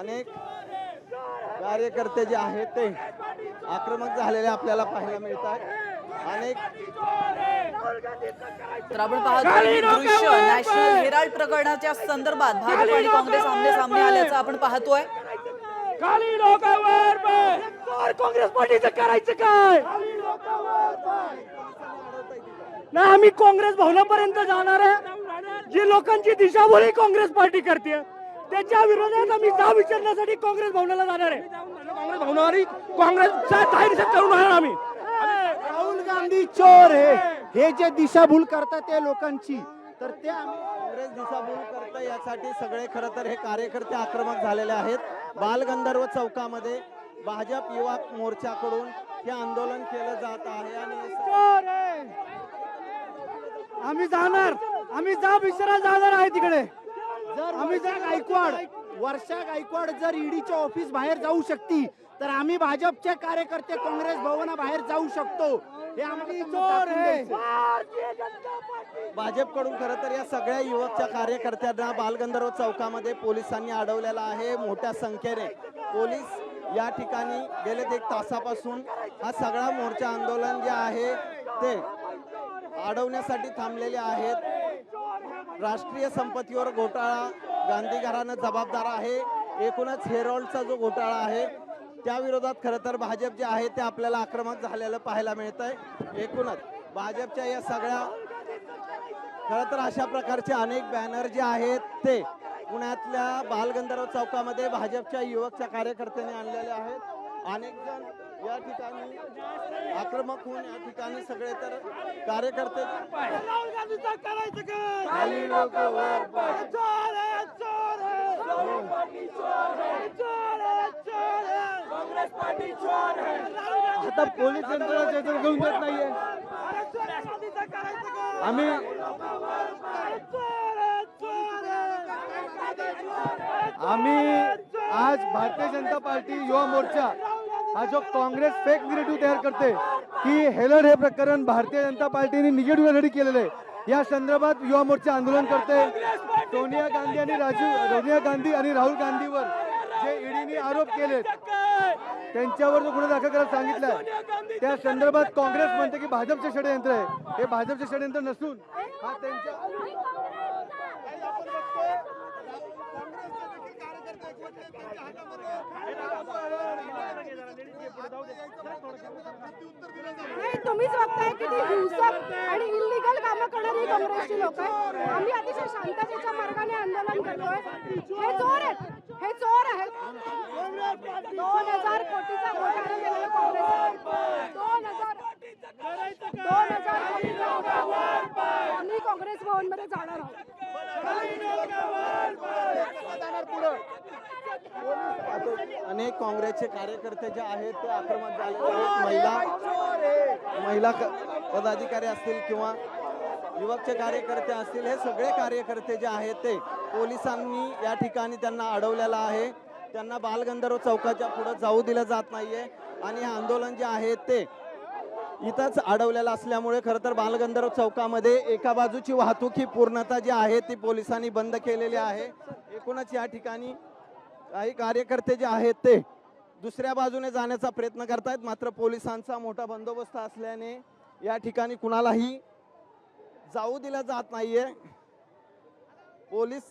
अनेक कार्यकर्ते जे आहेत ते आक्रमक झालेले आपल्याला पाहायला मिळतात. अनेक तर आपण पाहतोय हे दृश्य नॅशनल हेराल्ड प्रकरणाच्या संदर्भात भाजप आणि काँग्रेस आमने सामने आल्याचं आपण पाहतोय. खाली लोकांवर काँग्रेस पार्टीचं करायचं काय ना. आम्ही काँग्रेस भवनापर्यंत जाणार आहे. जी लोकांची दिशाभूल काँग्रेस पार्टी करते त्याच्या विरोधात आम्ही जा विचारण्यासाठी काँग्रेस भवनाला जाणार आहे. काँग्रेस भवनावर काँग्रेसचा जाहीर करून राहणार आम्ही. राहुल गांधी चोर आहे हे जे दिशाभूल करतात त्या लोकांची, तर ते काँग्रेस दिशाभूल करतं यासाठी सगळे खरं तर हे कार्यकर्ते आक्रमक झालेले आहेत. बालगंधर्व चौकामध्ये भाजप युवा मोर्चाकडून हे आंदोलन केलं जात आहे आणि आम्ही जाणार, आम्ही जा विचारा जाणार आहे तिकडे. जर आम्ही वर्षा गायकवाड जर ईडीच्या ऑफिस बाहेर जाऊ शकती, तर आम्ही भाजपचे कार्यकर्ते काँग्रेस भवना बाहेर जाऊ शकतो. हे आम्ही चोर आहे. भाजपकडून खरं तर या सगळ्या युवकच्या कार्यकर्त्यांना बालगंधर्व चौकामध्ये पोलिसांनी अडवलेला आहे. मोठ्या संख्येने पोलीस या ठिकाणी गेले 1 तासापासून हा सगळा मोर्चा आंदोलन जे आहे ते अडवण्यासाठी थांबलेले आहेत. राष्ट्रीय संपत्तीवर घोटाळा गांधी घराणं जबाबदार आहे. एकूणच हेरोल्डचा जो घोटाळा आहे त्या विरोधात खरं तर भाजप जे आहे ते आपल्याला आक्रमक झालेलं पाहायला मिळत आहे. एकूणच भाजपच्या या सगळ्या खरं तर अशा प्रकारचे अनेक बॅनर जे आहेत ते पुण्यातल्या बालगंधर्व चौकामध्ये भाजपच्या युवकच्या कार्यकर्त्यांनी आणलेले आहेत. अनेक जण या ठिकाणी आक्रमक होऊन या ठिकाणी सगळे तर कार्यकर्ते आता पोलीस यंत्रणा घेऊन देत नाहीये. आम्ही आज भारतीय जनता पार्टी युवा मोर्चा हा जो काँग्रेस फेक निगेटिव्ह तयार करते की हेलर हे प्रकरण भारतीय जनता पार्टीने निगेटिव्ह केलेलं आहे, या संदर्भात युवा मोर्चा आंदोलन करते. सोनिया गांधी आणि राहुल गांधीवर जे ईडीने आरोप केले त्यांच्यावर जो गुन्हा दाखल करायला सांगितलाय त्या संदर्भात काँग्रेस म्हणते की भाजपचे षडयंत्र आहे. हे भाजपचे षडयंत्र नसून हा त्यांच्या तुम्हीच बघताय की ती हिंसक आणि इल्लीगल कामं करणारी काँग्रेसची लोक आहेत. आम्ही अतिशय शांततेच्या मार्गाने आंदोलन करतोय. हे चोर आहेत, हे चोर आहेत. 2000 कोटीचा घोटाळा केलेला काँग्रेस 2000 कोटीचा घोटाळा. आम्ही काँग्रेस भवन मध्ये जाणार आहोत. अनेक काँग्रेसचे कार्यकर्ते जे आहेत ते आक्रमक झालेले आहेत. महिला पदाधिकारी असतील किंवा युवकचे कार्यकर्ते असतील, हे सगळे कार्यकर्ते जे आहेत ते पोलिसांनी या ठिकाणी त्यांना अडवलेला आहे. त्यांना बालगंधर्व चौकाच्या पुढे जाऊ दिलं जात नाहीये आणि हे आंदोलन जे आहे ते इथंच अडवलेलं असल्यामुळे खरं तर बालगंधर्व चौकामध्ये एका बाजूची वाहतूक ही पूर्णतः जी आहे ती पोलिसांनी बंद केलेली आहे. एकूणच या ठिकाणी काही कार्यकर्ते जे आहेत ते दुसऱ्या बाजूने जाण्याचा प्रयत्न करतायत, मात्र पोलिसांचा मोठा बंदोबस्त असल्याने या ठिकाणी कुणालाही जाऊ दिलं जात नाहीये. पोलीस